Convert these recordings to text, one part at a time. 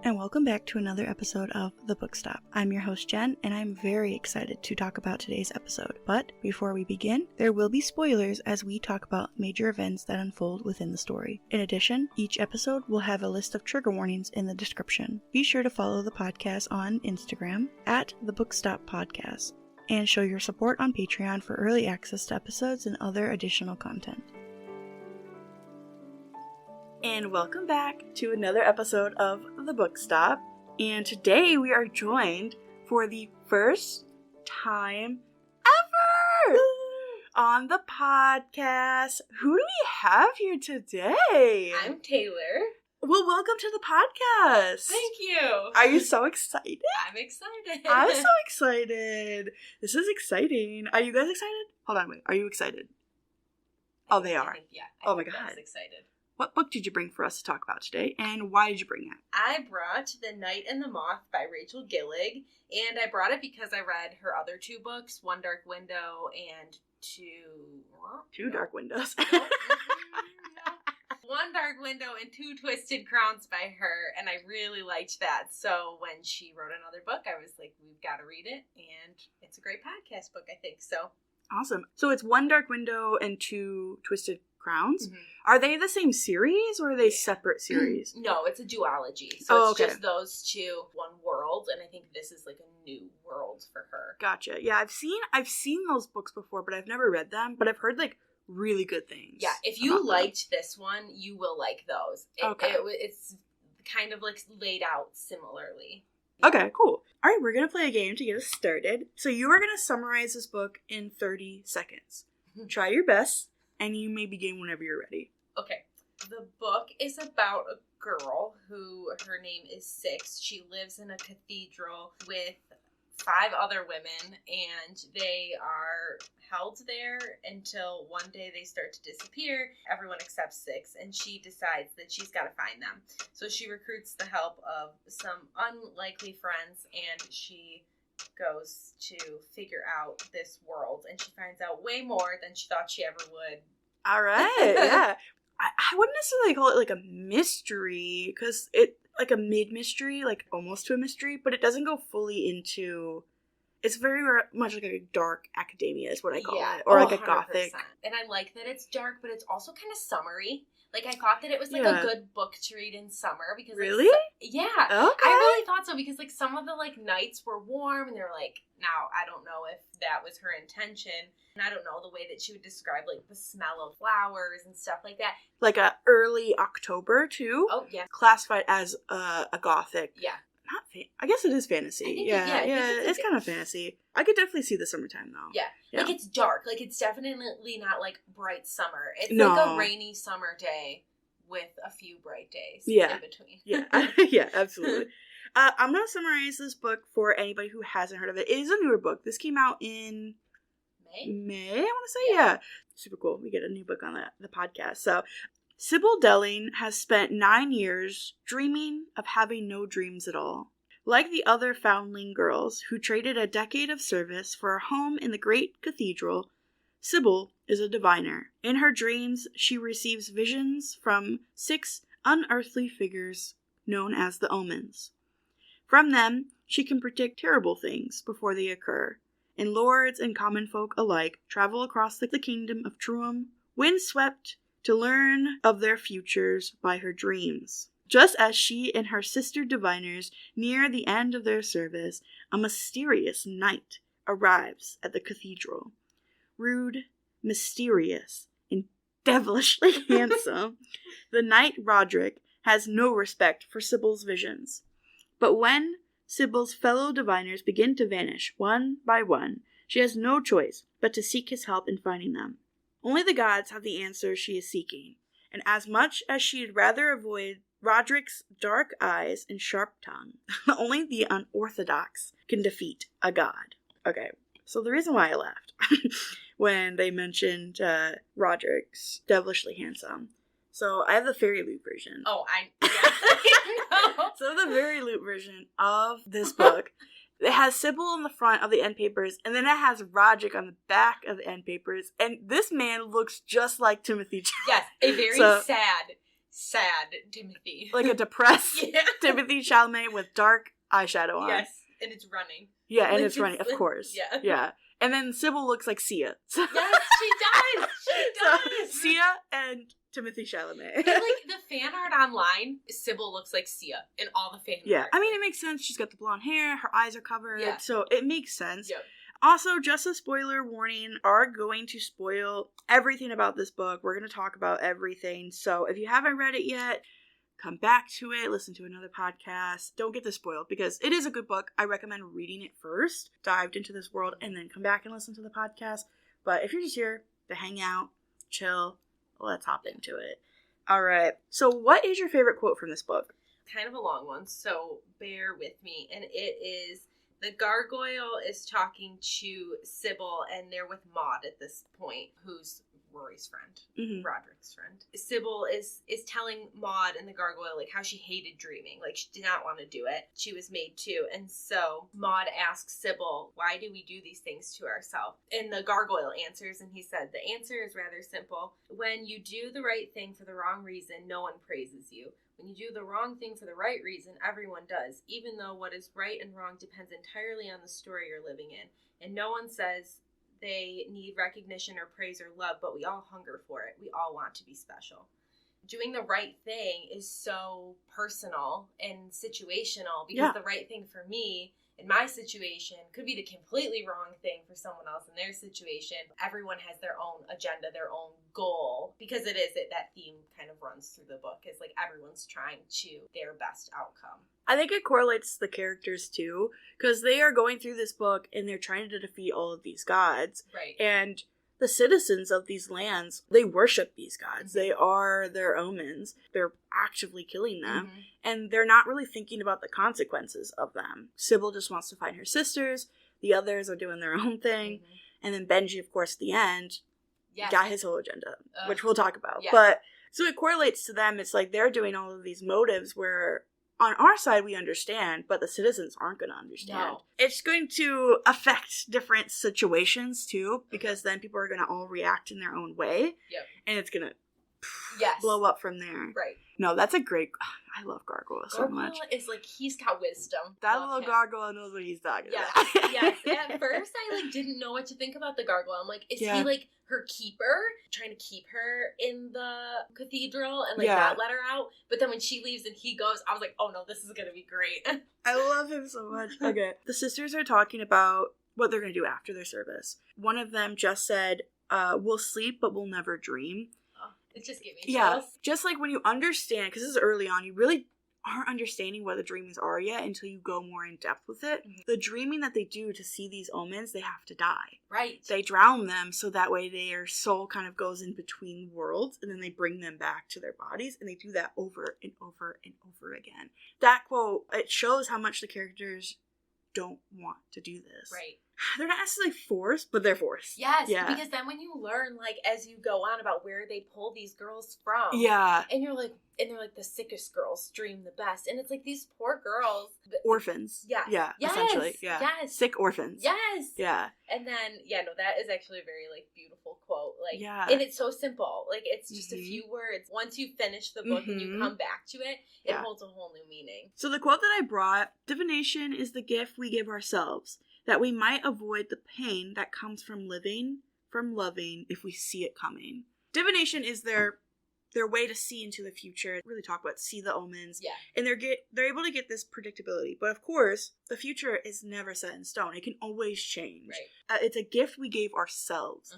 and welcome back to another episode of The Book Stop. I'm your host Jen, and I'm very excited to talk about today's episode. But before we begin, there will be spoilers as we talk about major events that unfold within the story. In addition, each episode will have a list of trigger warnings in the description. Be sure to follow the podcast on Instagram at The Book Stop Podcast, and show your support on Patreon for early access to episodes and other additional content. And welcome back to another episode of The Book Stop. And today we are joined for the first time ever on the podcast. Who do we have here today? I'm Taylor. Well, welcome to the podcast. Thank you. Are you so excited? I'm excited. I'm so excited. This is exciting. Are you guys excited? Hold on, wait. Are you excited? Oh, they are. Oh my God. I was excited. What book did you bring for us to talk about today, and why did you bring it? I brought The Knight and the Moth by Rachel Gillig, and I brought it because I read her other two books, One Dark Window and Two Dark Windows. One Dark Window and Two Twisted Crowns by her, and I really liked that. So when she wrote another book, I was like, we've got to read it, and it's a great podcast book, I think. So awesome. So it's One Dark Window and Two Twisted Crowns. Mm-hmm. Are they the same series, or are they separate series? No, it's a duology. So it's okay. just those two, one world, and I think this is like a new world for her. Gotcha. Yeah, I've seen those books before, but I've never read them. But I've heard like really good things. Yeah, if you liked this one, you will like those. It's kind of like laid out similarly. Okay, cool. All right, we're going to play a game to get us started. So you are going to summarize this book in 30 seconds. Try your best, and you may begin whenever you're ready. Okay. The book is about a girl who, her name is Six. She lives in a cathedral with 5 other women, and they are held there until one day they start to disappear. Everyone except Six, and she decides that she's got to find them. So she recruits the help of some unlikely friends, and she goes to figure out this world, and she finds out way more than she thought she ever would. All right, yeah. I wouldn't necessarily call it like a mystery, because it like a mid-mystery, like almost to a mystery, but it doesn't go fully into... It's very much like a dark academia is what I call it. Or like a 100%. gothic. And I like that it's dark, but it's also kind of summery. Like, I thought that it was, like, a good book to read in summer. Because really? Yeah. Okay. I really thought so, because, like, some of the, like, nights were warm, and they were like, now, I don't know if that was her intention. And I don't know the way that she would describe, like, the smell of flowers and stuff like that. Like a early October, too. Oh, yeah. Classified as a gothic. Yeah. I guess it is fantasy. Yeah, it's kind of fantasy. I could definitely see the summertime, though. Yeah. Like, it's dark. Like, it's definitely not, like, bright summer. It's no. like a rainy summer day with a few bright days in between. Yeah, yeah, absolutely. I'm going to summarize this book for anybody who hasn't heard of it. It is a newer book. This came out in May, I want to say. Yeah. Super cool. We get a new book on the podcast. So, Sybil Delling has spent 9 years dreaming of having no dreams at all. Like the other foundling girls who traded a decade of service for a home in the great cathedral, Sybil is a diviner. In her dreams, she receives visions from 6 unearthly figures known as the omens. From them, she can predict terrible things before they occur, and lords and common folk alike travel across the kingdom of Truam, windswept, to learn of their futures by her dreams. Just as she and her sister diviners near the end of their service, a mysterious knight arrives at the cathedral. Rude, mysterious, and devilishly handsome, the knight Roderick has no respect for Sybil's visions. But when Sybil's fellow diviners begin to vanish one by one, she has no choice but to seek his help in finding them. Only the gods have the answers she is seeking, and as much as she'd rather avoid Roderick's dark eyes and sharp tongue, only the unorthodox can defeat a god. Okay, so the reason why I laughed when they mentioned Roderick's devilishly handsome. So I have the Fairy Loot version. Oh, I So the Fairy Loot version of this book, it has Sybil on the front of the end papers, and then it has Roderick on the back of the end papers, and this man looks just like Timothy Chalamet. Yes, a very sad sad Timothy. Like a depressed Yeah. Timothy Chalamet with dark eyeshadow on. Yes, and it's running. Yeah, and Like, it's running, of course. Yeah. Yeah. And then Sybil looks like Sia. Yes, she does! She does! So, Sia and Timothy Chalamet. And, like, the fan art online, Sybil looks like Sia in all the fan Yeah, art. I mean, it makes sense. She's got the blonde hair, her eyes are covered, Yeah. so it makes sense. Yep. Also, just a spoiler warning, are going to spoil everything about this book. We're going to talk about everything. So if you haven't read it yet, come back to it, listen to another podcast. Don't get this spoiled because it is a good book. I recommend reading it first, dived into this world, and then come back and listen to the podcast. But if you're just here to hang out, chill, let's hop into it. All right. So what is your favorite quote from this book? Kind of a long one, so bear with me. And it is, the gargoyle is talking to Sybil, and they're with Maud at this point, who's Rory's friend, Roderick's friend. Sybil is telling Maud and the gargoyle, like, how she hated dreaming. Like, she did not want to do it. She was made to. And so Maud asks Sybil, why do we do these things to ourselves? And the gargoyle answers, and he said, the answer is rather simple. When you do the right thing for the wrong reason, no one praises you. When you do the wrong thing for the right reason, everyone does, even though what is right and wrong depends entirely on the story you're living in. And no one says they need recognition or praise or love, but we all hunger for it. We all want to be special. Doing the right thing is so personal and situational because the right thing for me in my situation could be the completely wrong thing for someone else in their situation. Everyone has their own agenda, their own goal, because that theme kind of runs through the book. Is like everyone's trying to their best outcome. I think it correlates the characters too, because they are going through this book and they're trying to defeat all of these gods. Right. And the citizens of these lands, they worship these gods. They are their omens. They're actively killing them. And they're not really thinking about the consequences of them. Sybil just wants to find her sisters. The others are doing their own thing. And then Benji, of course, at the end, got his whole agenda, which we'll talk about. Yeah. But so it correlates to them. It's like they're doing all of these motives where on our side we understand, but the citizens aren't going to understand. No. It's going to affect different situations too, because then people are going to all react in their own way. Yep. And it's going to blow up from there. Right. No, that's a great... I love Gargoyle so much. Gargoyle is like, he's got wisdom. That little gargoyle knows what he's talking about. Yes. At first, I like didn't know what to think about the gargoyle. I'm like, is he like her keeper, trying to keep her in the cathedral and like not let her out? But then when she leaves and he goes, I was like, oh no, this is gonna be great. I love him so much. Okay, the sisters are talking about what they're gonna do after their service. One of them just said, "We'll sleep, but we'll never dream." It just gave me chills. Yeah, just like when you understand, because this is early on, you really aren't understanding what the dreams are yet until you go more in depth with it. The dreaming that they do to see these omens, they have to die. Right. They drown them so that way their soul kind of goes in between worlds and then they bring them back to their bodies, and they do that over and over and over again. That quote, it shows how much the characters don't want to do this. Right. They're not necessarily forced, but they're forced. Yes, because then when you learn, like, as you go on about where they pull these girls from. And you're like, and they're like, the sickest girls dream the best. And it's like, these poor girls. Orphans. Yeah. Yeah, essentially. Yeah. Yes. Sick orphans. Yes. Yeah. And then, that is actually a very, like, beautiful quote. Like, and it's so simple. Like, it's just a few words. Once you finish the book and you come back to it, it holds a whole new meaning. So the quote that I brought, divination is the gift we give ourselves, that we might avoid the pain that comes from living, from loving, if we see it coming. Divination is their way to see into the future, really talk about see the omens. Yeah. And they're able to get this predictability. But of course, the future is never set in stone. It can always change. Right. It's a gift we gave ourselves.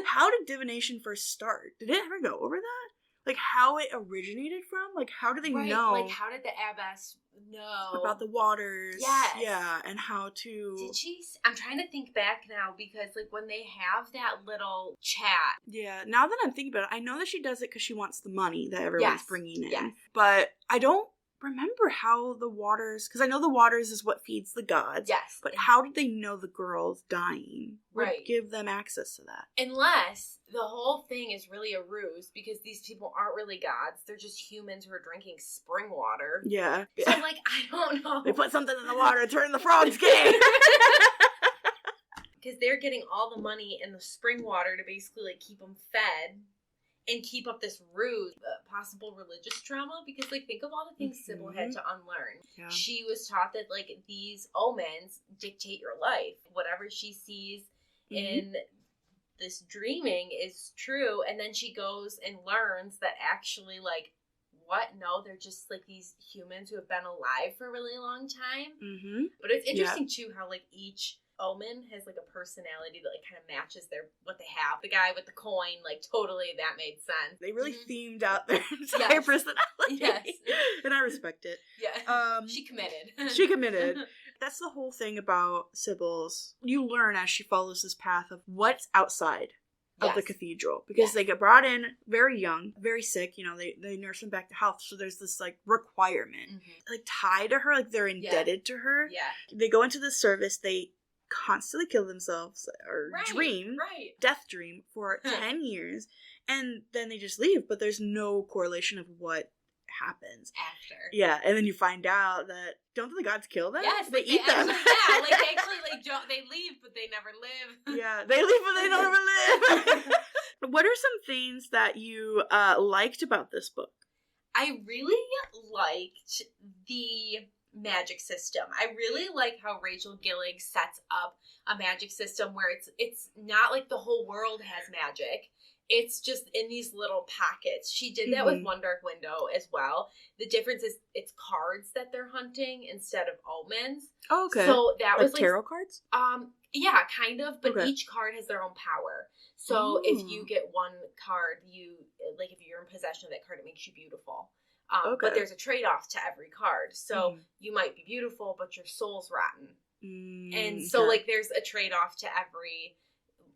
How did divination first start? Did it ever go over that? Like, how it originated from? Like, how do they know? Like, how did the abbess know? About the waters. Yes. Yeah, and how to... Did she... I'm trying to think back now, because, like, when they have that little chat... Yeah, now that I'm thinking about it, I know that she does it because she wants the money that everyone's bringing in. Yes. But I don't remember how the waters... Because I know the waters is what feeds the gods. Yes. But how did they know the girls dying would give them access to that? Unless the whole thing is really a ruse, because these people aren't really gods. They're just humans who are drinking spring water. Yeah. So, like, I don't know. They put something in the water and turn the frogs gay. Because they're getting all the money and the spring water to basically, like, keep them fed. and keep up this ruse, possible religious trauma, because, like, think of all the things Sybil had to unlearn. Yeah. She was taught that, like, these omens dictate your life. Whatever she sees in this dreaming is true, and then she goes and learns that actually, like, what? No, they're just, like, these humans who have been alive for a really long time. But it's interesting, too, how, like, each omen has, like, a personality that, like, kind of matches what they have. The guy with the coin, like, totally, that made sense. They really themed out their entire personality. Yes. And I respect it. Yeah. She committed. She committed. That's the whole thing about Sybil's. You learn as she follows this path of what's outside of the cathedral. Because they get brought in very young, very sick. You know, they nurse them back to health. So there's this, like, requirement. Like, tied to her. Like, they're indebted to her. Yeah. They go into the service. They constantly kill themselves or death dream for 10 years. And then they just leave. But there's no correlation of what happens after. Yeah, and then you find out that don't the gods kill them? Yes, they eat them. Yeah, like they leave, but they never live. Yeah, they leave, but they never live. What are some things that you liked about this book? I really liked the magic system. I really like how Rachel Gillig sets up a magic system where it's not like the whole world has magic. It's just in these little pockets. She did that with One Dark Window as well. The difference is it's cards that they're hunting instead of omens. Oh, okay. So that was like tarot cards? Yeah, kind of, but each card has their own power. So if you get one card, if you're in possession of that card, it makes you beautiful. But there's a trade-off to every card. So you might be beautiful, but your soul's rotten. And so like there's a trade-off to every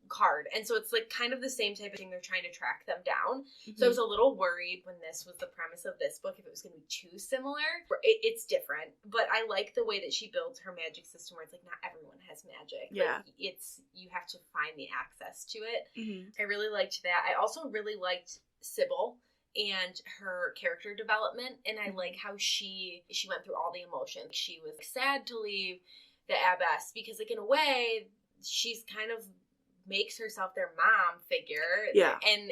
card, and so it's like kind of the same type of thing. They're trying to track them down. So I was a little worried when this was the premise of this book if it was going to be too similar. It's different, but I like the way that she builds her magic system where it's like not everyone has magic. Like, you have to find the access to it. I really liked that. I also really liked Sybil and her character development, and I like how she went through all the emotions. She was sad to leave the abbess because, like, in a way, she's kind of makes herself their mom figure. Yeah. And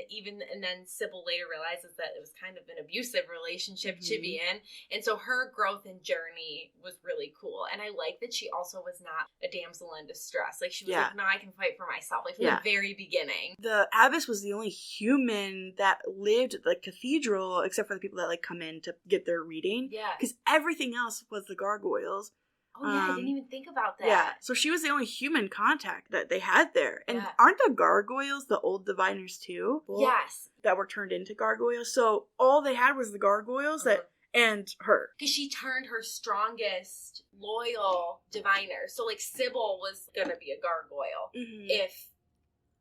then Sybil later realizes that it was kind of an abusive relationship to be in. And so her growth and journey was really cool. And I like that she also was not a damsel in distress. Like, she was like, no, I can fight for myself. Like, from the very beginning. The abbess was the only human that lived at the cathedral, except for the people that, like, come in to get their reading. Yeah. Because everything else was the gargoyles. Oh, yeah, I didn't even think about that. Yeah, so she was the only human contact that they had there. And aren't the gargoyles the old diviners, too? Yes. That were turned into gargoyles. So all they had was the gargoyles and her. Because she turned her strongest, loyal diviner. So, like, Sybil was going to be a gargoyle if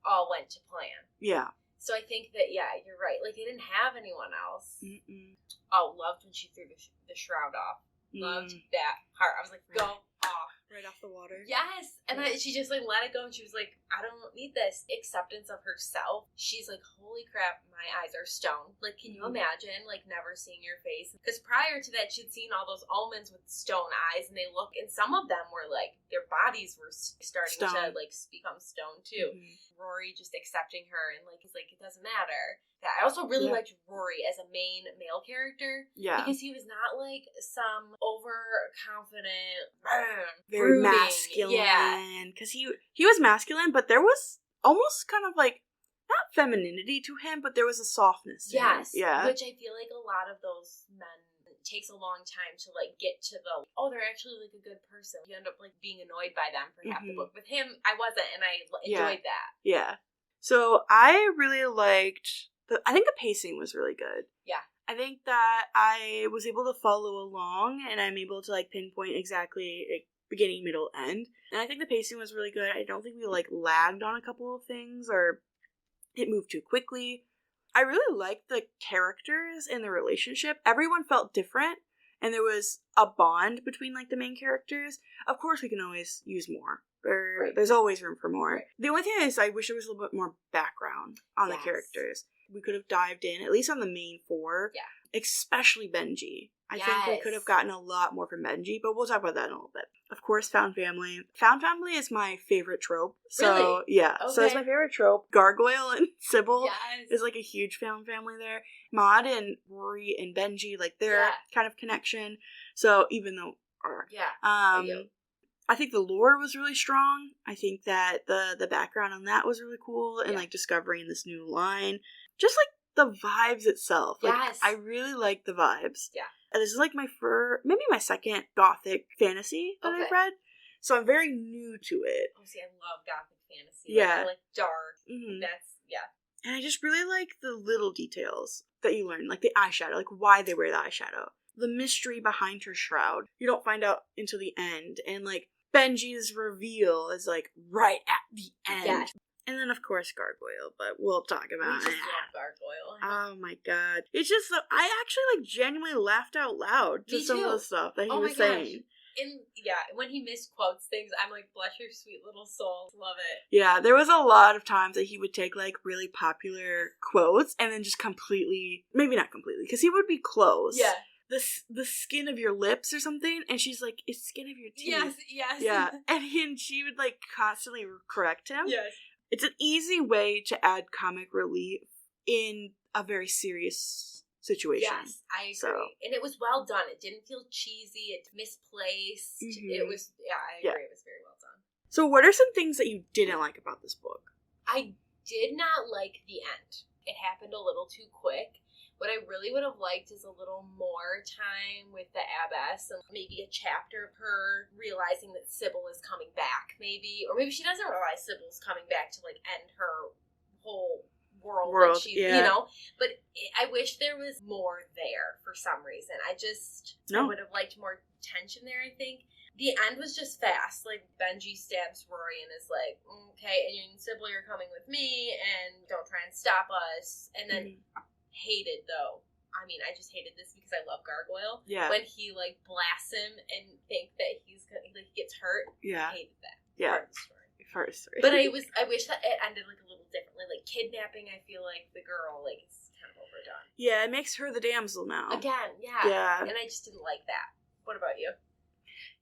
all went to plan. Yeah. So I think that, you're right. Like, they didn't have anyone else. Oh, loved when she threw the shroud off. Loved that part. I was like, go off. Right off the water. Yes. And she just, like, let it go. And she was like, I don't need this. Acceptance of herself. She's like, holy crap, my eyes are stone. Like, can you imagine, like, never seeing your face? Because prior to that, she'd seen all those omens with stone eyes. And and some of them were, like, their bodies were starting to, like, become stone, too. Rory just accepting her. And, like, he's like, it doesn't matter. Yeah, I also really liked Rory as a main male character. Yeah. Because he was not, like, some overconfident, very masculine. Yeah. Because he was masculine, but there was almost kind of, like, not femininity to him, but there was a softness to him. Yeah. Which I feel like a lot of those men, it takes a long time to, like, get to they're actually, like, a good person. You end up, like, being annoyed by them for half the book. With him, I wasn't, and I enjoyed that. Yeah. So I really liked... I think the pacing was really good. Yeah. I think that I was able to follow along, and I'm able to, like, pinpoint exactly, like, beginning, middle, end. And I think the pacing was really good. I don't think we, like, lagged on a couple of things, or it moved too quickly. I really liked the characters and the relationship. Everyone felt different, and there was a bond between, like, the main characters. Of course, we can always use more. There's always room for more. Right. The only thing is, I wish there was a little bit more background on the characters. We could have dived in, at least on the main four. Yeah. especially Benji. I think we could have gotten a lot more from Benji, but we'll talk about that in a little bit. Of course, found family. Found family is my favorite trope. So, really? Yeah. Okay. So it's my favorite trope. Gargoyle and Sybil Yes. is like a huge found family there. Maud and Rory and Benji, like their kind of connection. So even though... I think the lore was really strong. I think that the background on that was really cool, and like discovering this new line. Just like the vibes itself. Like, I really like the vibes. Yeah. And this is like maybe my second gothic fantasy that I've read. So I'm very new to it. Oh, see, I love gothic fantasy. Yeah. I like dark. Mm-hmm. And I just really like the little details that you learn, like the eyeshadow, like why they wear the eyeshadow. The mystery behind her shroud. You don't find out until the end. And like Benji's reveal is like right at the end. Yeah. And then, of course, Gargoyle, but we'll talk about it. We just love Gargoyle. Oh, my God. It's just, I actually, like, genuinely laughed out loud to some of the stuff that he was saying. When he misquotes things, I'm like, bless your sweet little soul. Love it. Yeah, there was a lot of times that he would take, like, really popular quotes and then just completely, maybe not completely, because he would be close. Yeah. The skin of your lips or something, and she's like, it's skin of your teeth. Yes. Yeah, and she would, like, constantly correct him. Yes. It's an easy way to add comic relief in a very serious situation. Yes, I agree. So. And it was well done. It didn't feel cheesy. It's misplaced. Mm-hmm. It was, I agree. It was very well done. So what are some things that you didn't like about this book? I did not like the end. It happened a little too quick. What I really would have liked is a little more time with the abbess and maybe a chapter of her realizing that Sybil is coming back, maybe. Or maybe she doesn't realize Sybil's coming back to, like, end her whole world. Like you know? But I wish there was more there for some reason. I would have liked more tension there, I think. The end was just fast. Like, Benji stabs Rory and is like, okay, and you and Sybil, you're coming with me, and don't try and stop us. And then... hated though. I mean, I just hated this because I love Gargoyle. Yeah. When he like blasts him and think that he gets hurt. Yeah. I hated that. Yeah. Part of the story. But I wish that it ended like a little differently. Like kidnapping, I feel like the girl like is kind of overdone. Yeah, it makes her the damsel now. Again, yeah. Yeah. And I just didn't like that. What about you?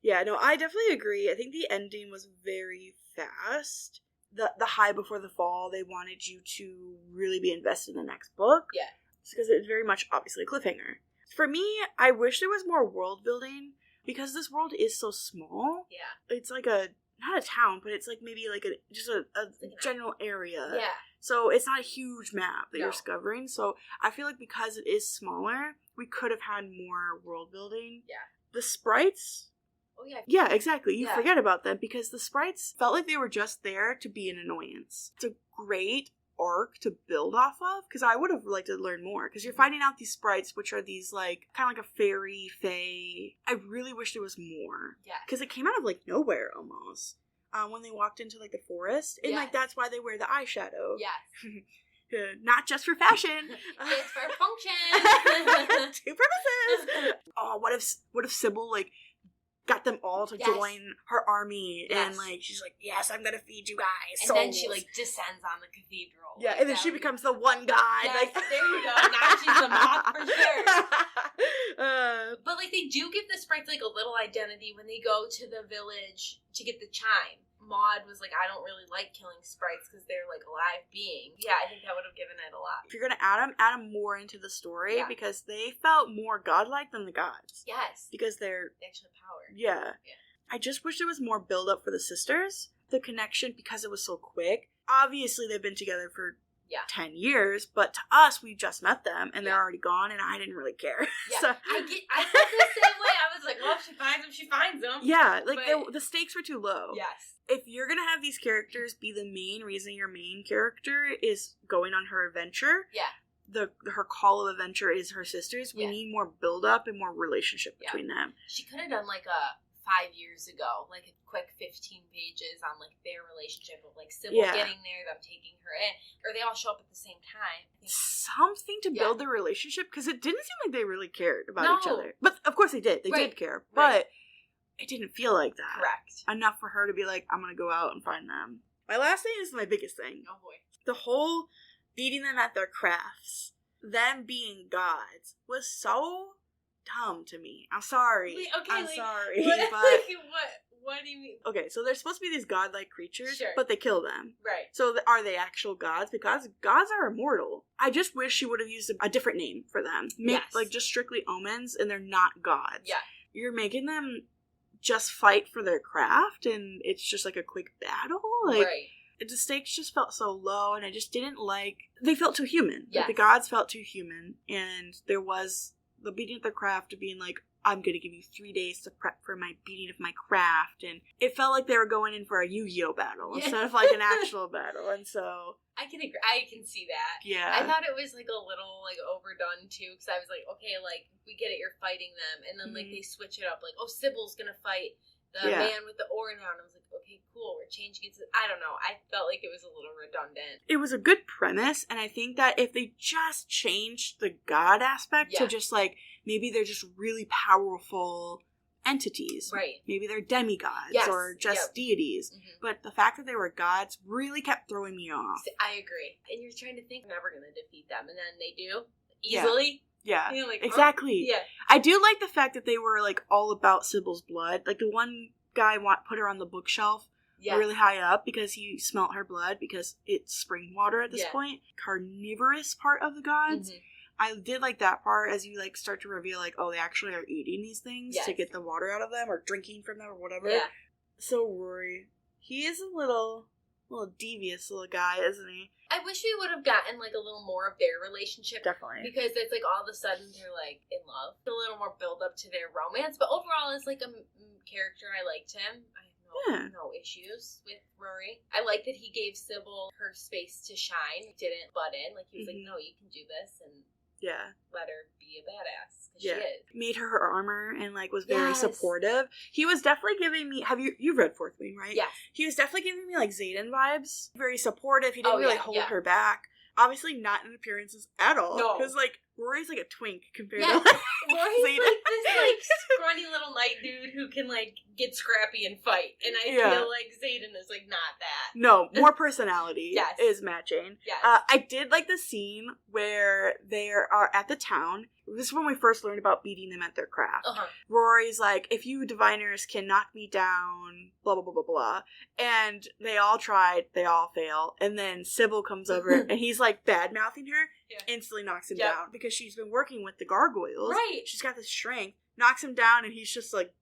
Yeah, no, I definitely agree. I think the ending was very fast. The high before the fall, they wanted you to really be invested in the next book. Yeah. Because it's very much, obviously, a cliffhanger. For me, I wish there was more world building, because this world is so small. Yeah. It's like not a town, but it's like maybe like just a general area. Yeah. So it's not a huge map that you're discovering. So I feel like because it is smaller, we could have had more world building. Yeah. The sprites... Oh, yeah. Yeah, exactly. You forget about them because the sprites felt like they were just there to be an annoyance. It's a great arc to build off of, because I would have liked to learn more, because you're finding out these sprites, which are these, like, kind of like a fairy, fae. I really wish there was more. Yeah. Because it came out of, like, nowhere, almost. When they walked into, like, the forest. And, like, that's why they wear the eyeshadow. Yes. Not just for fashion. It's for function. Two purposes. Oh, what if Sybil, like, got them all to join her army, and like she's like, yes, I'm gonna feed you guys and then she like descends on the cathedral, and then she becomes the one guy. Yes, like, there you go. Now she's the Moth for sure. But like they do give the sprites like a little identity when they go to the village to get the chime. Maud was like, I don't really like killing sprites because they're like alive beings. Yeah, I think that would have given it a lot. If you're gonna add them more into the story, because they felt more godlike than the gods. Yes. Because they're actually power. Yeah. I just wish there was more build up for the sisters. The connection, because it was so quick. Obviously, they've been together for 10 years, but to us, we just met them, and they're already gone, and I didn't really care. Yeah, so. I felt the same way. I was like, well, if she finds them, she finds them. Yeah, like, the stakes were too low. Yes. If you're going to have these characters be the main reason your main character is going on her adventure, her call of adventure is her sisters, we need more build-up and more relationship between them. She could have done, like, 5 years ago, like a quick 15 pages on like their relationship of like Sybil getting there, them taking her in, or they all show up at the same time. Something to build their relationship, because it didn't seem like they really cared about each other. But of course they did. They did care. But it didn't feel like that. Correct. Enough for her to be like, I'm going to go out and find them. My last thing is my biggest thing. Oh boy. The whole beating them at their crafts. them being gods was so dumb to me. I'm sorry. Wait, okay, I'm like, sorry, what, but... What do you mean? Okay, so they're supposed to be these godlike creatures, Sure. but they kill them. Right. So are they actual gods? Because gods are immortal. I just wish she would have used a different name for them. Yes. Like, just strictly omens, and they're not gods. Yeah. You're making them just fight for their craft, and it's just like a quick battle. Like, right. The stakes just felt so low, and I just didn't like... They felt too human. Yes. Like, the gods felt too human, and there was the beating of their craft of being like, I'm going to give you 3 days to prep for my beating of my craft. And it felt like they were going in for a Yu-Gi-Oh battle instead of like an actual battle. And so... I can agree. I can see that. Yeah. I thought it was like a little like overdone too, because I was like, okay, like we get it, you're fighting them, and then like they switch it up, like, oh, Sybil's gonna fight the man with the ore now, and I was like, okay, cool, we're changing it to... I don't know. I felt like it was a little redundant. It was a good premise, and I think that if they just changed the god aspect to just like, maybe they're just really powerful entities. Right. Maybe they're demigods or just deities. Mm-hmm. But the fact that they were gods really kept throwing me off. I agree. And you're trying to think, I'm never going to defeat them, and then they do. Easily. Yeah. You're like, exactly. Yeah. I do like the fact that they were like all about Sybil's blood. Like the one guy put her on the bookshelf really high up because he smelt her blood because it's spring water at this point. Carnivorous part of the gods. Mm-hmm. I did like that part as you like start to reveal like, oh, they actually are eating these things to get the water out of them or drinking from them or whatever. Yeah. So Rory, he is a little devious little guy, isn't he? I wish we would have gotten like a little more of their relationship. Definitely. Because it's like all of a sudden they're like in love. A little more build up to their romance. But overall, as like a character, I liked him. I have no issues with Rory. I like that he gave Sybil her space to shine. Didn't butt in. Like he was like, no, you can do this. And let her be a badass. Because she is. Made her armor and like was very supportive. He was definitely giving me... You've read Fourth Wing, right? Yes. He was definitely giving me like Zayden vibes. Very supportive. He didn't really hold her back. Obviously not in appearances at all. No. Because like Rory's like a twink compared to like Rory's Zayden. like this like scrawny little knight dude who can like get scrappy and fight. And I feel like Zayden is like not that. No, more personality is matching. Yes. I did like the scene where they are at the town. This is when we first learned about beating them at their craft. Uh-huh. Rory's like, if you diviners can knock me down, blah, blah, blah, blah, blah. And they all tried. They all fail. And then Sybil comes over and he's like bad-mouthing her. Instantly knocks him down because she's been working with the gargoyles. Right. She's got this strength. Knocks him down and he's just like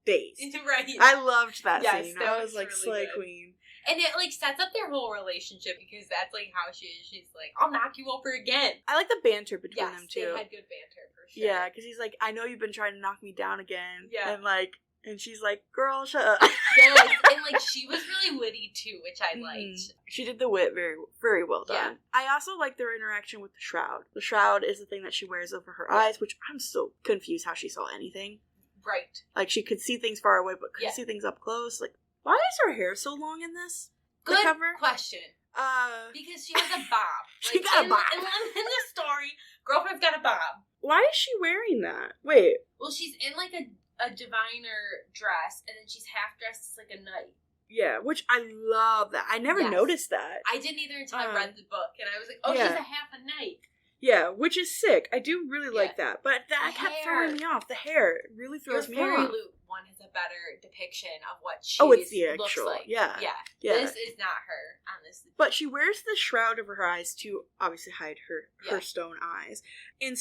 dazed. Right. I loved that scene. That I was like, really slay good. Queen. And it, like, sets up their whole relationship because that's, like, how she is. She's like, I'll knock you over again. I like the banter between them, too. Yes, they had good banter, for sure. Yeah, because he's like, I know you've been trying to knock me down again. Yeah. And she's like, girl, shut up. Yes, and, like, she was really witty, too, which I liked. She did the wit very, very well done. Yeah. I also like their interaction with the shroud. The shroud is the thing that she wears over her eyes, which I'm still confused how she saw anything. Right. Like, she could see things far away, but couldn't see things up close. Like, why is her hair so long in this? Good question. Because she has a bob. She got a bob. In the story, girlfriend's got a bob. Why is she wearing that? Wait. Well, she's in like a diviner dress, and then she's half dressed as like a knight. Yeah, which I love that. I never noticed that. I didn't either until I read the book, and I was like, oh, she's a half a knight. Yeah, which is sick. I do really like that. But that kept throwing me off. The hair really throws me off. Fairy Loot one has a better depiction of what she looks like. Yeah. This is not her on this. But she wears the shroud over her eyes to obviously hide her stone eyes. And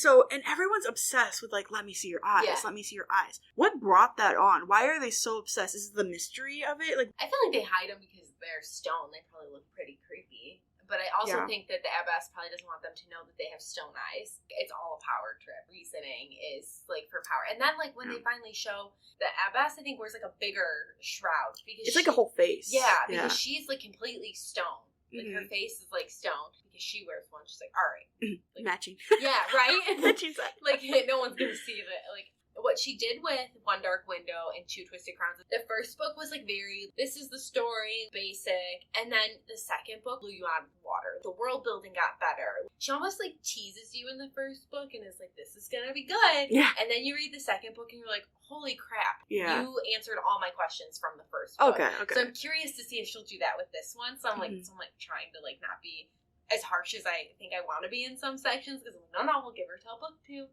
everyone's obsessed with like, let me see your eyes, let me see your eyes. What brought that on? Why are they so obsessed? Is it the mystery of it? Like, I feel like they hide them because they're stone. They probably look pretty creepy. But I also think that the abbess probably doesn't want them to know that they have stone eyes. It's all a power trip. Reasoning is, like, for power. And then, like, when they finally show the abbess, I think, wears, like, a bigger shroud. Because it's like a whole face. Yeah, because she's, like, completely stone. Like, her face is, like, stone. Because she wears one. She's like, all right. Like, matching. Yeah, right? Matching. Like, no one's going to see that. Like, what she did with One Dark Window and Two Twisted Crowns, the first book was like very, this is the story, basic, and then the second book blew you out of the water. The world building got better. She almost like teases you in the first book and is like, this is gonna be good. Yeah. And then you read the second book and you're like, holy crap. Yeah. You answered all my questions from the first book. Okay. So I'm curious to see if she'll do that with this one. So I'm like, trying to like not be as harsh as I think I want to be in some sections, because no, we'll give her till book 2.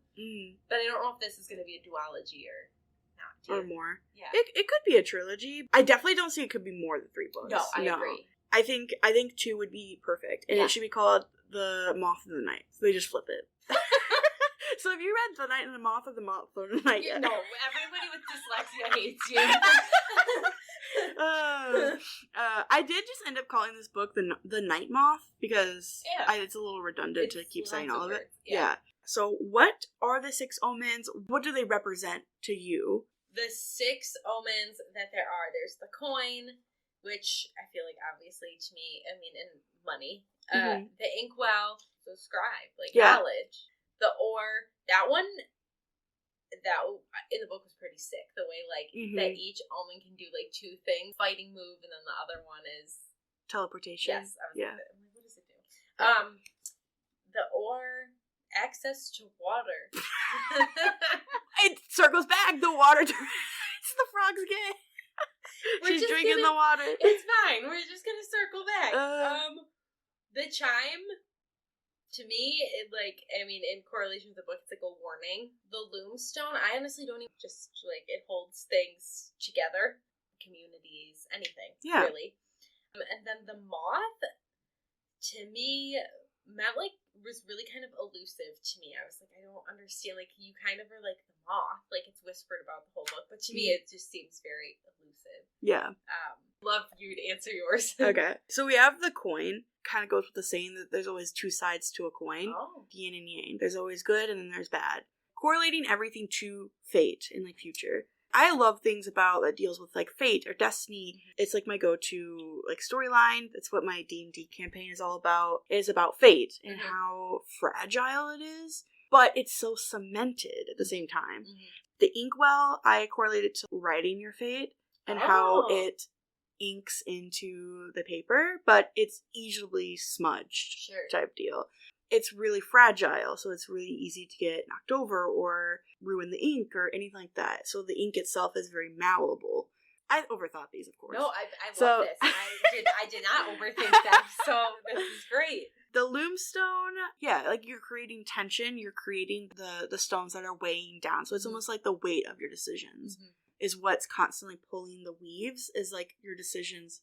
But I don't know if this is going to be a duology or not. Or more. Yeah. It could be a trilogy. I definitely don't see it could be more than 3 books. No, I agree. I think 2 would be perfect. And it should be called The Moth and the Night. So they just flip it. So if you read The Night and the Moth or The Moth and the Night yet? No, everybody with dyslexia hates you. I did just end up calling this book the Night Moth because it's a little redundant to keep saying all of it. Yeah. So what are the 6 omens? What do they represent to you? The 6 omens that there are, there's the coin, which I feel like obviously to me, I mean, in money. The inkwell, the scribe, knowledge. The ore, that one, that in the book was pretty sick. The way, that each omen can do, 2 things. Fighting move, and then the other one is... teleportation. Yes. What does it do? The ore, access to water. It circles back. The water... it's the frog's gay. She's drinking the water. It's fine. We're just gonna circle back. The chime... To me, in correlation with the book, it's like a warning. The loomstone, I honestly don't even it holds things together. Communities, anything, really. And then the moth, to me, meant, was really kind of elusive to me. I was like, I don't understand. You kind of are like the moth. It's whispered about the whole book. But to me, it just seems very elusive. Yeah. Love you to answer yours. Okay. So we have the coin. Kind of goes with the saying that there's always 2 sides to a coin. Yin and yang. There's always good and then there's bad. Correlating everything to fate in future. I love things about that deals with fate or destiny. It's my go-to storyline. That's what my D&D campaign is all about. It is about fate and how fragile it is, but it's so cemented at the same time. The inkwell, I correlate it to writing your fate and how it inks into the paper, but it's easily smudged type deal. It's really fragile, so it's really easy to get knocked over or ruin the ink or anything like that. So the ink itself is very malleable. I overthought these, of course. No, I love this. I did not overthink them, so this is great. The loomstone, you're creating tension, you're creating the stones that are weighing down. So it's almost like the weight of your decisions. Is what's constantly pulling the weaves, is your decisions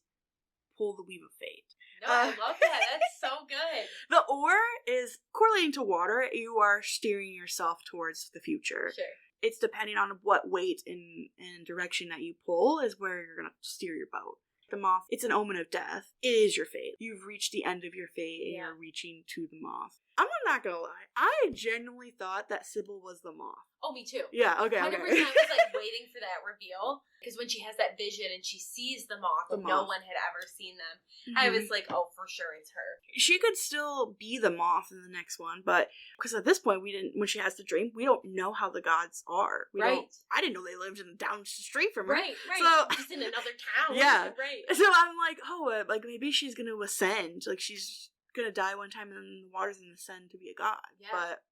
pull the weave of fate. No, I love that. That's so good. The ore is correlating to water. You are steering yourself towards the future. Sure. It's depending on what weight and direction that you pull is where you're going to steer your boat. The moth, it's an omen of death. It is your fate. You've reached the end of your fate and you're reaching to the moth. I'm not gonna lie. I genuinely thought that Sybil was the moth. Oh, me too. Yeah, okay. 100% was waiting for that reveal. Because when she has that vision and she sees the moth and no one had ever seen them, I was like, oh, for sure it's her. She could still be the moth in the next one, but because at this point when she has the dream, we don't know how the gods are. I didn't know they lived down the street from her. Right. So, just in another town. Yeah. Right. So I'm like, maybe she's gonna ascend. She's gonna die one time and then the water's gonna ascend to be a god. Yeah. But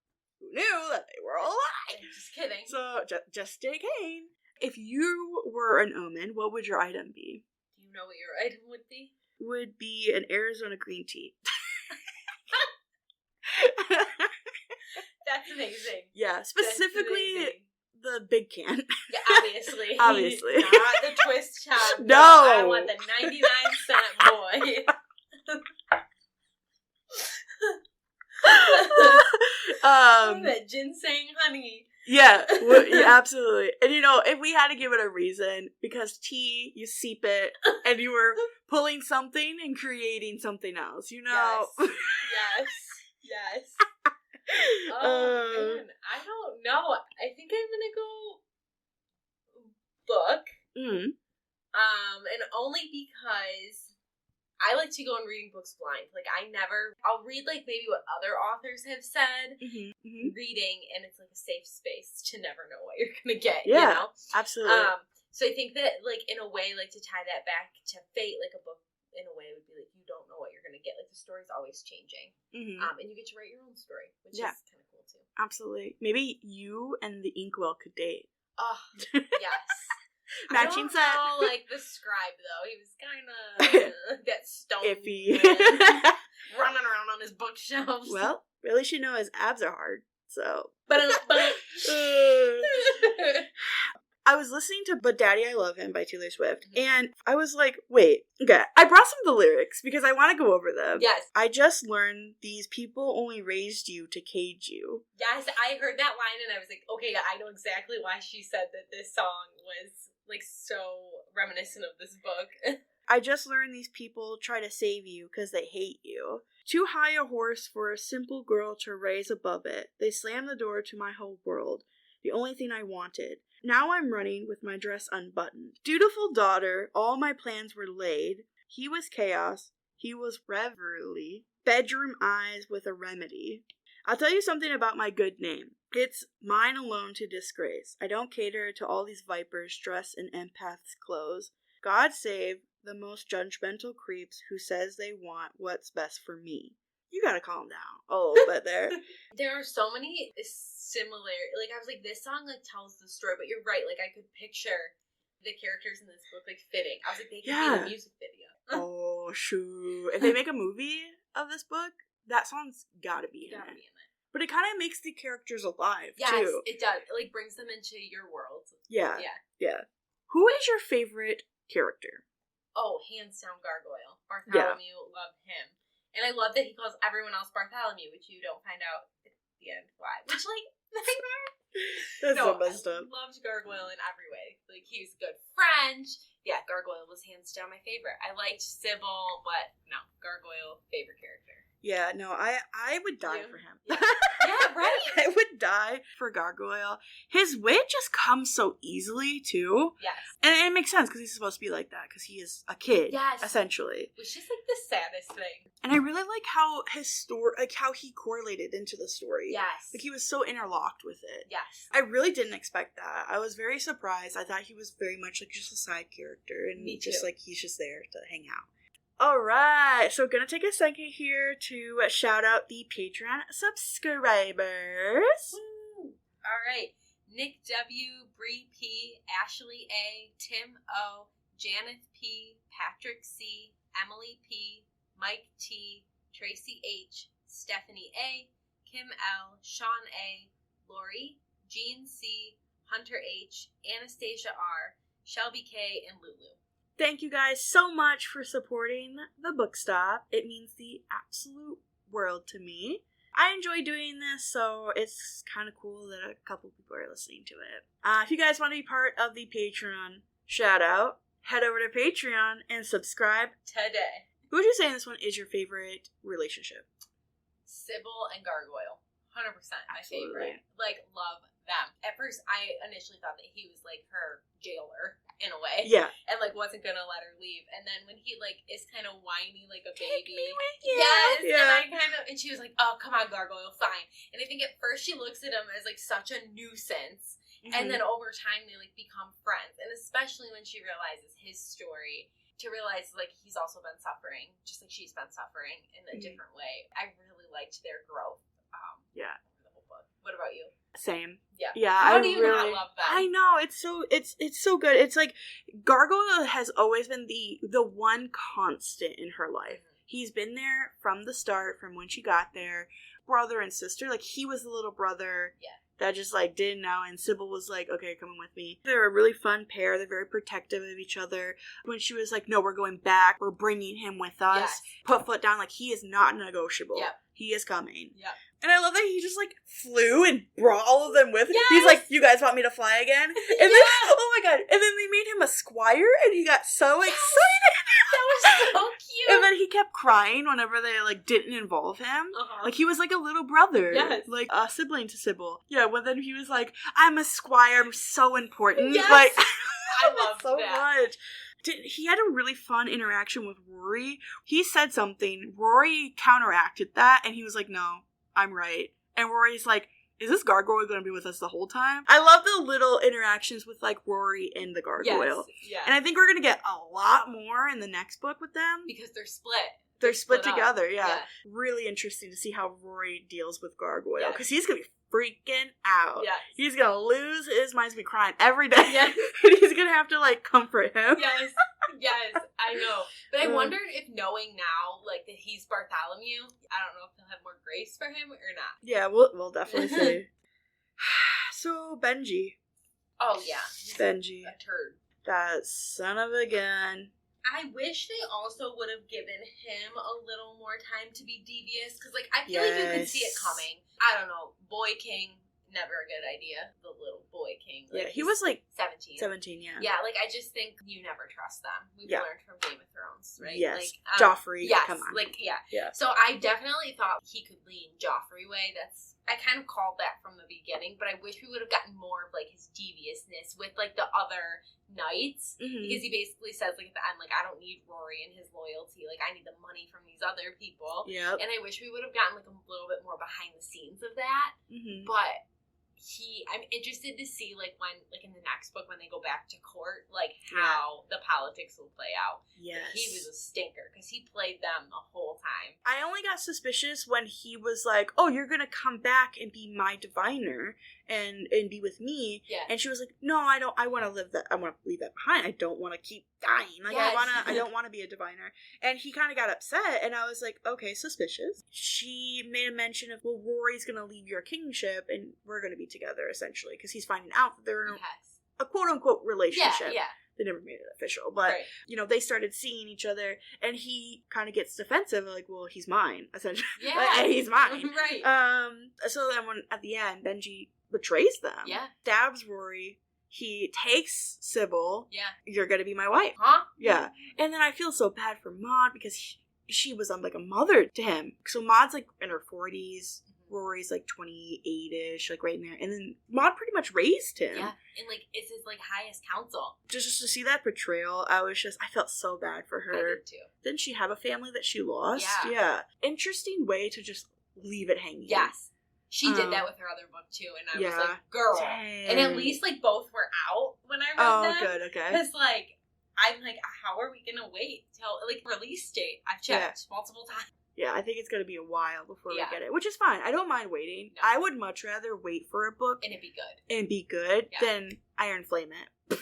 who knew that they were alive? Just kidding. So, just JK. If you were an omen, what would your item be? Do you know what your item would be? Would be an Arizona green tea. That's amazing. Yeah, specifically the big can. Yeah, obviously. Obviously. Not the twist top. No. I want the 99-cent boy. That ginseng honey. Yeah, absolutely. And if we had to give it a reason, because tea, you seep it, and you were pulling something and creating something else, Yes. Oh, man. I don't know. I think I'm gonna go book. And only because I like to go and reading books blind. I'll read maybe what other authors have said, reading, and it's a safe space to never know what you're gonna get. Yeah, absolutely. So I think that in a way, to tie that back to fate, a book in a way would be you don't know what you're gonna get. The story's always changing, and you get to write your own story, which is kind of cool too. Absolutely. Maybe you and the inkwell could date. Oh, yes. Matching set. The scribe though, he was kind of that stone iffy. running around on his bookshelves. Well, at least you know his abs are hard, so. I was listening to But Daddy I Love Him by Taylor Swift, and I was like, wait, okay, I brought some of the lyrics because I want to go over them. Yes. I just learned these people only raised you to cage you. Yes, I heard that line and I was like, okay, I know exactly why she said that this song was, like, so reminiscent of this book. I just learned these people try to save you because they hate you. Too high a horse for a simple girl to raise above it. They slammed the door to my whole world. The only thing I wanted. Now I'm running with my dress unbuttoned. Dutiful daughter, all my plans were laid. He was chaos. He was revelry. Bedroom eyes with a remedy. I'll tell you something about my good name. It's mine alone to disgrace. I don't cater to all these vipers dressed in empath's clothes. God save the most judgmental creeps who says they want what's best for me. You gotta calm down a little bit there. There are so many similar, like, I was like, this song, like, tells the story, but you're right, like, I could picture the characters in this book, like, fitting. I was like, they could be in a music video. Oh, shoot. If they make a movie of this book, that song's gotta be in it. But it kind of makes the characters alive, yes, too. It does. It, like, brings them into your world. Yeah. Who is your favorite character? Oh, hands down, Gargoyle. Bartholomew, love him. And I love that he calls everyone else Bartholomew, which you don't find out at the end why. Which, like, that's so messed I up. loved Gargoyle in every way. Like, he was a good friend. Yeah, Gargoyle was hands down my favorite. I liked Sybil, but no, Gargoyle, favorite character. Yeah, no, I would die for him. Yeah. Yeah, right? I would die for Gargoyle. His wit just comes so easily, too. Yes. And it makes sense, because he's supposed to be like that, because he is a kid, essentially. Which is, like, the saddest thing. And I really like how his story, like, how he correlated into the story. Yes. Like, he was so interlocked with it. Yes. I really didn't expect that. I was very surprised. I thought he was very much, like, just a side character, and just, like, he's just there to hang out. Alright, so gonna take a second here to shout out the Patreon subscribers. Woo! Alright, Nick W., Bree P., Ashley A., Tim O., Janeth P., Patrick C., Emily P., Mike T., Tracy H., Stephanie A., Kim L., Sean A., Lori, Jean C., Hunter H., Anastasia R., Shelby K., and Lulu. Thank you guys so much for supporting the book stop. It means the absolute world to me. I enjoy doing this, so it's kind of cool that a couple people are listening to it. If you guys want to be part of the Patreon shout out, head over to Patreon and subscribe Today. Who would you say in this one is your favorite relationship? Sybil and Gargoyle. 100% my favorite. Like, love them. At first, I initially thought that he was, like, her jailer, in a way. Yeah. And, like, wasn't gonna let her leave. And then when he, like, is kind of whiny like a Take baby. me with you. Yes. Yeah. And she was like, oh, come on, Gargoyle, fine. And I think at first she looks at him as, like, such a nuisance. Mm-hmm. And then over time they, like, become friends. And especially when she realizes his story, to realize, like, he's also been suffering, just like she's been suffering in a different way. I really liked their growth. Yeah. The whole book. What about you? Same. Yeah. Yeah. How do you not love that? I know, it's so good. It's like Gargoyle has always been the one constant in her life. Mm-hmm. He's been there from the start, from when she got there. Brother and sister, like he was the little brother. Yeah. That just, like, didn't know, and Sybil was like, okay, come with me. They're a really fun pair. They're very protective of each other. When she was like, no, we're going back. We're bringing him with us. Yes. Put foot down. Like, he is not negotiable. Yep. He is coming. Yep. And I love that he just, like, flew and brought all of them with him. Yes. He's like, you guys want me to fly again? And then, oh my god. And then they made him a squire, and he got so excited. That was so cute. And then he kept crying whenever they, like, didn't involve him. Uh-huh. Like, he was like a little brother. Yes. Like, a sibling to Sybil. Yeah, well, then he was like, I'm a squire, I'm so important. Yes. Like, I love so that. much. He had a really fun interaction with Rory. He said something. Rory counteracted that, and he was like, no, I'm right. And Rory's like, is this gargoyle going to be with us the whole time? I love the little interactions with, like, Rory and the gargoyle. Yes, yeah. And I think we're going to get a lot more in the next book with them. Because they're split. They're split together, yeah. Really interesting to see how Rory deals with Gargoyle. Because he's going to be freaking out. Yeah. He's going to lose his mind. He's going to be crying every day. Yes. And he's going to have to, like, comfort him. Yes. Yes. I I know. But I wondered if knowing now, like, that he's Bartholomew, I don't know if he'll have more grace for him or not. Yeah, we'll definitely see. So, Benji. Oh, yeah. Benji. A turd. That son of a gun. I wish they also would have given him a little more time to be devious, because, like, I feel like you could see it coming. I don't know. Boy King, never a good idea. The little boy king. Yeah, Like, he was, like, 17. 17, yeah. Yeah, like, I just think you never trust them. We've learned from Game of Thrones, right? Yes. Like, Joffrey, yes, come on. Like, yeah. Yeah. So I definitely thought he could lean Joffrey way. I kind of called that from the beginning, but I wish we would have gotten more of, like, his deviousness with, like, the other knights. Mm-hmm. Because he basically says, like, at the end, like, I don't need Rory and his loyalty. Like, I need the money from these other people. Yep. And I wish we would have gotten, like, a little bit more behind the scenes of that. Mm-hmm. But I'm interested to see, like, when, like, in the next book, when they go back to court, like, how the politics will play out. Yes. Like, he was a stinker, because he played them the whole time. I only got suspicious when he was like, oh, you're gonna come back and be my diviner and be with me. Yeah. And she was like, no, I don't, I want to leave that behind. I don't want to keep dying. Like, Yes. I don't want to be a diviner. And he kind of got upset, and I was like, okay, suspicious. She made a mention of, well, Rory's gonna leave your kingship, and we're gonna be together, essentially, because he's finding out that they're in a quote-unquote relationship. Yeah. They never made it official, but, you know, they started seeing each other, and he kind of gets defensive, like, well, he's mine, essentially. Yeah. Like, he's mine. Right. So then when, at the end, Benji betrays them. Yeah. Stabs Rory. He takes Sybil. Yeah. You're gonna be my wife. Huh? Yeah. And then I feel so bad for Maud, because she was, like, a mother to him. So Maud's, like, in her 40s. Rory's like 28-ish, like right in there. And then Maud pretty much raised him. Yeah, and like is his like highest counsel. Just to see that portrayal, I felt so bad for her. I did too. Didn't she have a family that she lost? Yeah. Interesting way to just leave it hanging. Yes. She did that with her other book too, and I was like, girl. Dang. And at least like both were out when I read them. Oh, good, okay. Because like, I'm like, how are we gonna wait till like release date? I've checked multiple times. Yeah, I think it's going to be a while before we get it, which is fine. I don't mind waiting. No. I would much rather wait for a book and it be good than Iron Flame it. The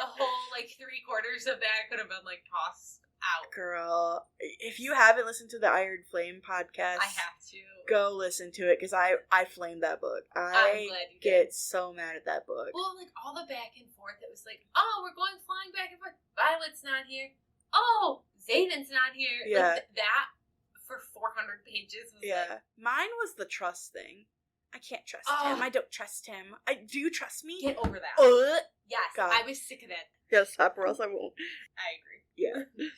whole like 3/4 of that could have been like tossed out. Girl, if you haven't listened to the Iron Flame podcast, I have to go listen to it, because I flamed that book. I get so mad at that book. Well, like all the back and forth, it was like, oh, we're going flying back and forth. Violet's not here. Oh, Zayden's not here. Yeah. Like, that for 400 pages was like... Mine was the trust thing. I can't trust him. I don't trust him. Do you trust me? Get over that. Yes, God. I was sick of it. Yeah, stop or else I won't. I agree. Yeah.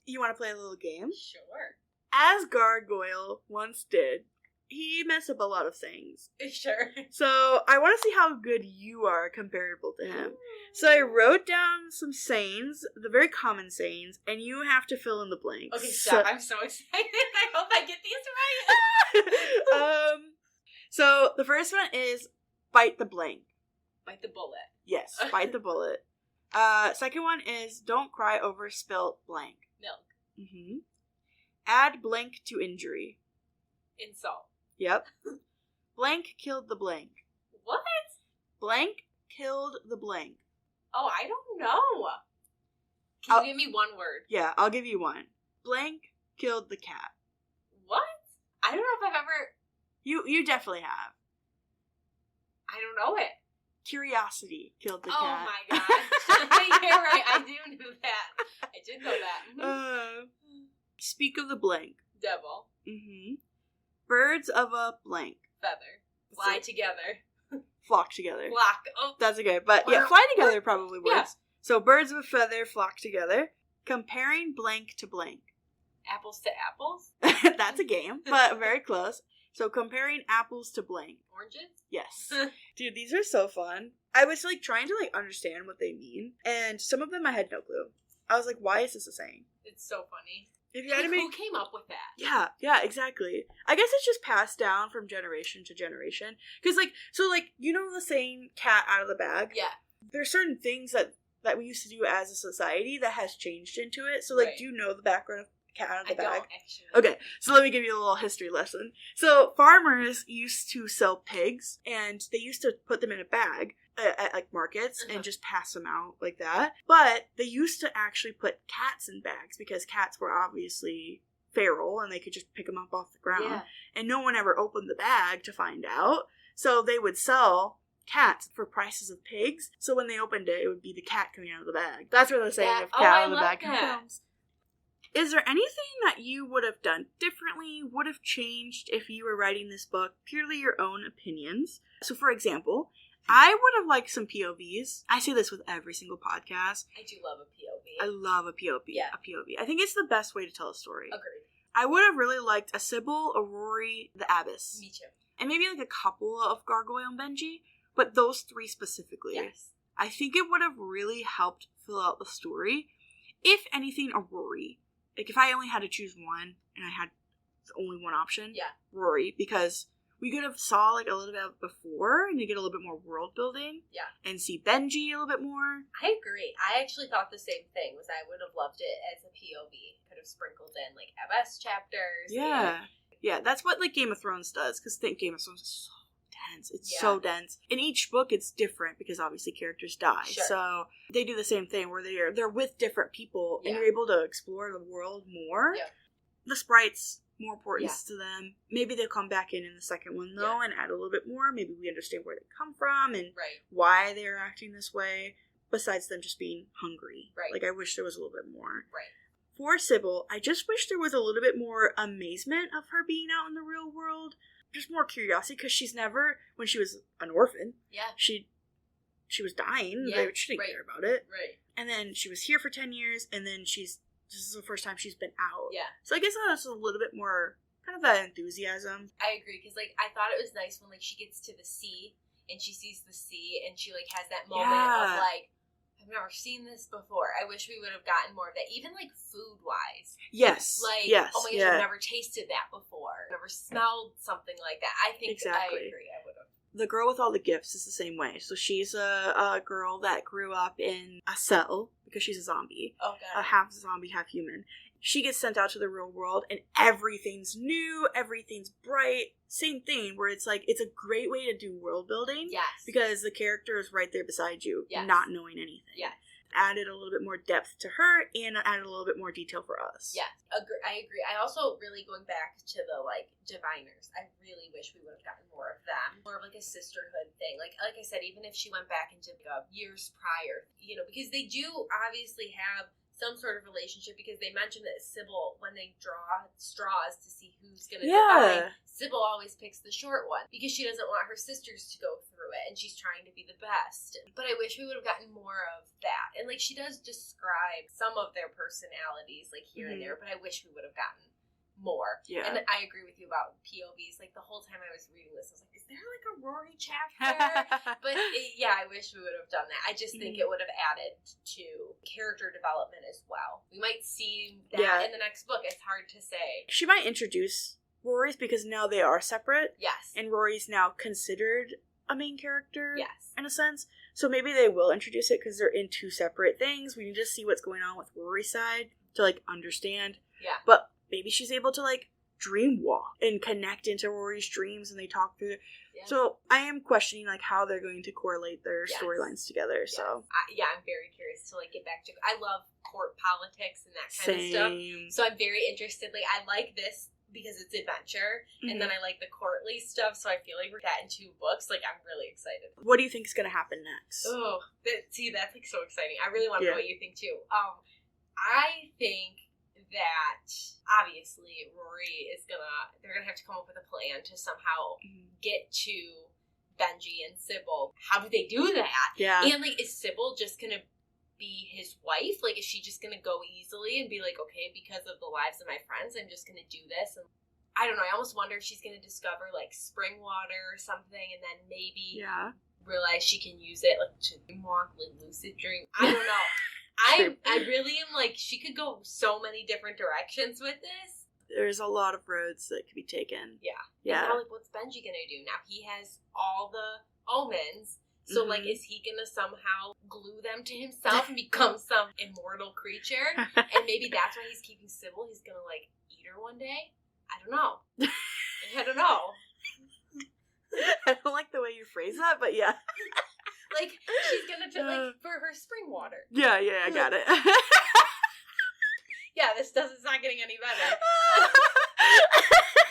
You want to play a little game? Sure. As Gargoyle once did, he messed up a lot of things. Sure. So I want to see how good you are comparable to him. So I wrote down some sayings, the very common sayings, and you have to fill in the blanks. Okay, stop. I'm so excited. I hope I get these right. So the first one is bite the blank. Bite the bullet. Yes, bite the bullet. Second one is don't cry over spilt blank. Milk. Mm-hmm. Add blank to injury. Insult. Yep. Blank killed the blank. What? Blank killed the blank. Oh, I don't know. Can you give me one word? Yeah, I'll give you one. Blank killed the cat. What? I don't know if I've ever... You definitely have. I don't know it. Curiosity killed the cat. Oh my god. You're right, I do know that. I did know that. Speak of the blank. Devil. Mm-hmm. Birds of a blank. Feather. Fly together. Flock together. Flock. Oh. That's okay. But yeah, fly together probably works. Yeah. So birds of a feather flock together. Comparing blank to blank. Apples to apples? That's a game, but very close. So comparing apples to blank. Oranges? Yes. Dude, these are so fun. I was like trying to like understand what they mean, and some of them I had no clue. I was like, why is this a saying? It's so funny. If you had to make... Who came up with that? Yeah, exactly. I guess it's just passed down from generation to generation. Because, like, so, like, you know the saying, cat out of the bag? Yeah. There's certain things that we used to do as a society that has changed into it. So, like, do you know the background of cat out of the bag? I don't, actually. Okay, so let me give you a little history lesson. So, farmers used to sell pigs, and they used to put them in a bag. at like markets and just pass them out like that. But they used to actually put cats in bags because cats were obviously feral and they could just pick them up off the ground. Yeah. And no one ever opened the bag to find out. So they would sell cats for prices of pigs. So when they opened it, it would be the cat coming out of the bag. That's where the saying of cat out of the bag comes. Is there anything that you would have done differently, would have changed if you were writing this book, purely your own opinions? So for example, I would have liked some POVs. I say this with every single podcast. I do love a POV. I love a POV. Yeah. A POV. I think it's the best way to tell a story. Agreed. I would have really liked a Sybil, a Rory, the Abbess. Me too. And maybe like a couple of Gargoyle and Benji, but those three specifically. Yes. I think it would have really helped fill out the story. If anything, a Rory. Like, if I only had to choose one, and I had only one option, Rory, because we could have saw, like, a little bit before, and you get a little bit more world building. Yeah. And see Benji a little bit more. I agree. I actually thought the same thing, was I would have loved it as a POV. Could have sprinkled in, like, MS chapters. Yeah. Yeah, that's what, like, Game of Thrones does, because I think Game of Thrones is so dense. It's so dense. In each book, it's different, because obviously characters die. Sure. So they do the same thing, where they're with different people, and you're able to explore the world more. Yeah. The sprites, more importance to them. Maybe they'll come back in the second one, though, and add a little bit more. Maybe we understand where they come from, and why they're acting this way, besides them just being hungry. Right. Like, I wish there was a little bit more. Right. For Sybil, I just wish there was a little bit more amazement of her being out in the real world. Just more curiosity, because she's never, when she was an orphan, she was dying, but she didn't care about it. Right. And then she was here for 10 years, and then this is the first time she's been out. Yeah. So I guess that's a little bit more, kind of that enthusiasm. I agree, because, like, I thought it was nice when, like, she gets to the sea, and she sees the sea, and she, like, has that moment of, like, I've never seen this before. I wish we would have gotten more of that, even, like, food-wise. Yes. Like, yes. oh my gosh, I've never tasted that before. Never smelled something like that. I think I agree, I would have. The girl with all the gifts is the same way. So she's a girl that grew up in a cell, because she's a zombie. Oh, God. Half zombie, half human. She gets sent out to the real world, and everything's new, everything's bright. Same thing, where it's like, it's a great way to do world building. Yes. Because the character is right there beside you, not knowing anything. Yes. Added a little bit more depth to her, and added a little bit more detail for us. Yes, I agree. I also, really going back to the, like, diviners, I really wish we would have gotten more of them. More of, like, a sisterhood thing. Like I said, even if she went back into years prior, you know, because they do obviously have some sort of relationship, because they mentioned that Sybil, when they draw straws to see who's going to divine, Sybil always picks the short one, because she doesn't want her sisters to go through it, and she's trying to be the best. But I wish we would have gotten more of that. And, like, she does describe some of their personalities, like, here and there, but I wish we would have gotten more. Yeah. And I agree with you about POVs. Like, the whole time I was reading this, I was like, is there, like, a Rory chapter? But, I wish we would have done that. I just think it would have added to character development as well. We might see that in the next book. It's hard to say. She might introduce Rory's, because now they are separate. Yes. And Rory's now considered a main character. Yes. In a sense. So maybe they will introduce it, because they're in two separate things. We need to see what's going on with Rory's side to, like, understand. Yeah. But maybe she's able to, like, dream walk and connect into Rory's dreams, and they talk through it. Yeah. So I am questioning, like, how they're going to correlate their storylines together. Yes. So I'm very curious to, like, get back to. I love court politics and that kind of stuff. So I'm very interested. Like, I like this because it's adventure, and then I like the courtly stuff. So I feel like we're getting 2 books. Like, I'm really excited. What do you think is going to happen next? Oh, that's, like, so exciting. I really want to know what you think too. I think that obviously Rory they're gonna have to come up with a plan to somehow get to Benji and Sybil. How do they do that? Yeah. And, like, is Sybil just gonna be his wife? Like, is she just gonna go easily and be like, okay, because of the lives of my friends, I'm just gonna do this? And I don't know, I almost wonder if she's gonna discover, like, spring water or something, and then maybe realize she can use it, like, to walk, like, lucid dream. I don't know. I really am, like, she could go so many different directions with this. There's a lot of roads that could be taken. Yeah. Yeah. And now, like, what's Benji gonna do? Now he has all the omens, so, like, is he gonna somehow glue them to himself and become some immortal creature? And maybe that's why he's keeping Sybil. He's gonna, like, eat her one day? I don't know. I don't know. I don't like the way you phrase that, but yeah. Like, she's gonna, like, for her spring water. Yeah, I got it. Yeah, it's not getting any better.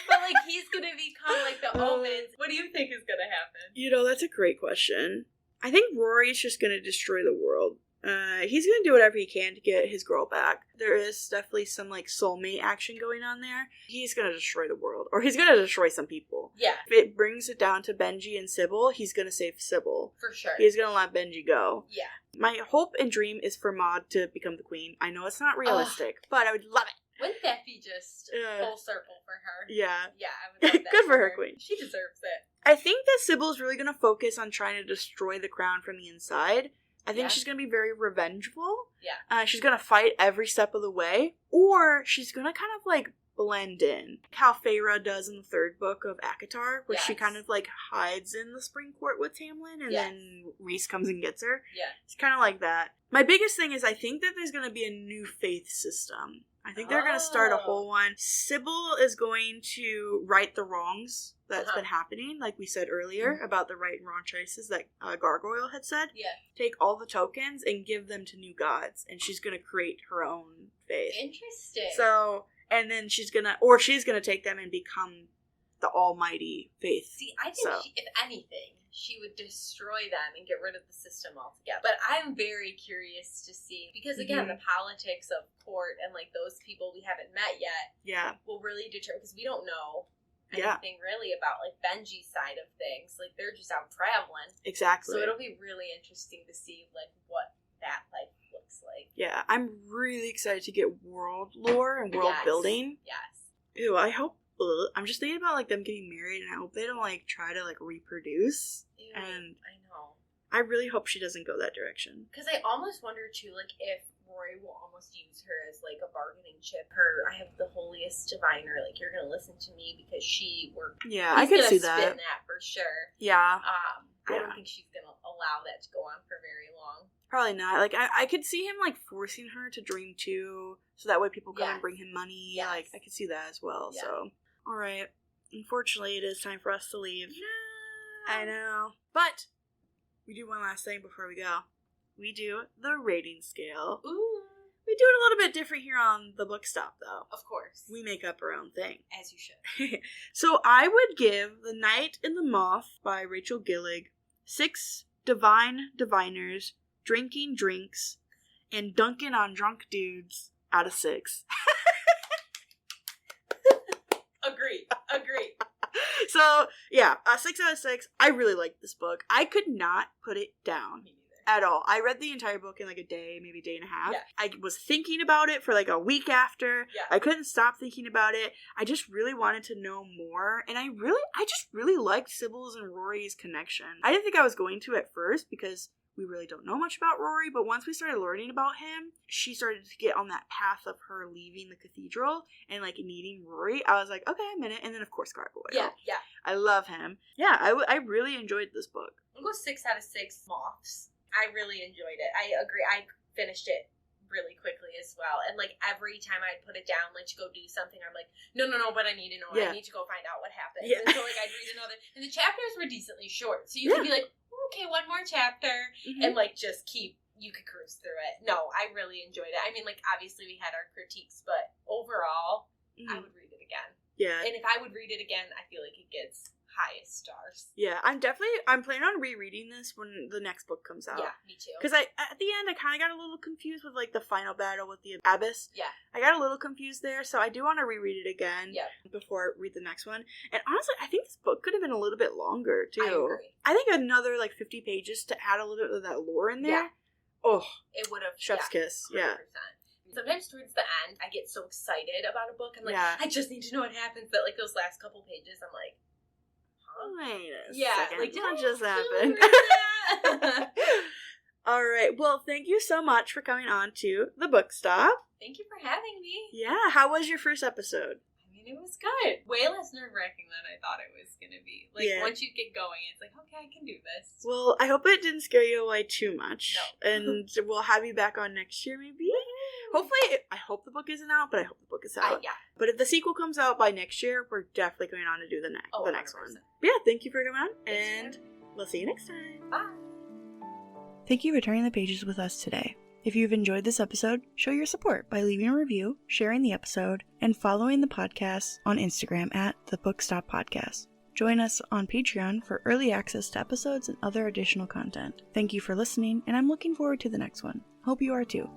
But, like, he's gonna become, like, the omens. What do you think is gonna happen? That's a great question. I think Rory's just gonna destroy the world. He's gonna do whatever he can to get his girl back. There is definitely some, like, soulmate action going on there. He's gonna destroy the world. Or he's gonna destroy some people. Yeah. If it brings it down to Benji and Sybil, he's gonna save Sybil. For sure. He's gonna let Benji go. Yeah. My hope and dream is for Maud to become the queen. I know it's not realistic, but I would love it. Wouldn't that be just full circle for her? Yeah. Yeah, I would love that. Good for her, queen. She deserves it. I think that Sybil's really going to focus on trying to destroy the crown from the inside. I think she's going to be very revengeful. Yeah. She's going to fight every step of the way. Or she's going to kind of, like, blend in. How Feyre does in the third book of ACOTAR, where she kind of, like, hides in the spring court with Tamlin, and then Rhys comes and gets her. Yeah. It's kind of like that. My biggest thing is I think that there's going to be a new faith system. I think they're going to start a whole one. Sybil is going to right the wrongs that's been happening, like we said earlier, about the right and wrong choices that Gargoyle had said. Yeah. Take all the tokens and give them to new gods, and she's going to create her own faith. Interesting. So, and then she's going to take them and become the almighty faith. See, I think if anything, she would destroy them and get rid of the system altogether. But I'm very curious to see, because again, the politics of court and like those people we haven't met yet will really determine, because we don't know anything really about like Benji's side of things. Like they're just out traveling. Exactly. So it'll be really interesting to see like what that life looks like. Yeah, I'm really excited to get world lore and world building. Yes. Ew, I hope. I'm just thinking about like them getting married, and I hope they don't like try to like reproduce. Ew, and I know. I really hope she doesn't go that direction. Because I almost wonder too, like if Rory will almost use her as like a bargaining chip. I have the holiest diviner. Like you're gonna listen to me because she worked. Yeah, I could see that. Spin that for sure. Yeah. I don't think she's gonna allow that to go on for very long. Probably not. Like I could see him like forcing her to dream too, so that way people come and bring him money. Yes. Like I could see that as well. Yeah. So. All right. Unfortunately, it is time for us to leave. No. I know. But we do one last thing before we go. We do the rating scale. Ooh. We do it a little bit different here on the book stop, though. Of course. We make up our own thing. As you should. So I would give The Night in the Moth by Rachel Gillig 6 divine diviners, drinking drinks, and dunking on drunk dudes out of 6. Agree. So, yeah, 6 out of 6. I really liked this book. I could not put it down. Me neither. At all. I read the entire book in like a day, maybe a day and a half. Yeah. I was thinking about it for like a week after. Yeah. I couldn't stop thinking about it. I just really wanted to know more. And I just really liked Sybil's and Rory's connection. I didn't think I was going to at first because we really don't know much about Rory, but once we started learning about him, she started to get on that path of her leaving the cathedral and like needing Rory. I was like, okay, I'm in it. And then of course Gargoyle. Yeah. I love him. Yeah, I really enjoyed this book. I'll go 6 out of 6 Moths. I really enjoyed it. I agree. I finished it really quickly as well. And like every time I'd put it down, like to go do something, I'm like, no, but I need to know. Yeah. I need to go find out what happened. Yeah. And so like I'd read another, and the chapters were decently short. So you could be like, okay, one more chapter, and like just you could cruise through it. No, I really enjoyed it. I mean, like obviously we had our critiques, but overall, I would read it again. Yeah. And if I would read it again, I feel like it gets highest stars. Yeah, I'm planning on rereading this when the next book comes out. Yeah, me too. Because at the end, I kind of got a little confused with like the final battle with the Abyss. Yeah. I got a little confused there, so I do want to reread it again before I read the next one. And honestly, I think this book could have been a little bit longer, too. I agree. I think another like 50 pages to add a little bit of that lore in there. Yeah. Oh. It would have. Chef's kiss. 100%. Yeah. Sometimes towards the end, I get so excited about a book. I'm like, I just need to know what happens. That like those last couple pages, I'm like, wait a second. like What just happened? All right. Well, thank you so much for coming on to the book stop. Thank you for having me. Yeah. How was your first episode? I mean, it was good. Way less nerve-wracking than I thought it was going to be. Like, once you get going, it's like, okay, I can do this. Well, I hope it didn't scare you away too much. No. And we'll have you back on next year, maybe? Hopefully, I hope the book isn't out, but I hope the book is out. Yeah. But if the sequel comes out by next year, we're definitely going on to do the next one. 100%. But yeah, thank you for coming on, Thanks, and we'll see you next time. Bye. Thank you for turning the pages with us today. If you've enjoyed this episode, show your support by leaving a review, sharing the episode, and following the podcast on Instagram at The Book Stop Podcast. Join us on Patreon for early access to episodes and other additional content. Thank you for listening, and I'm looking forward to the next one. Hope you are too.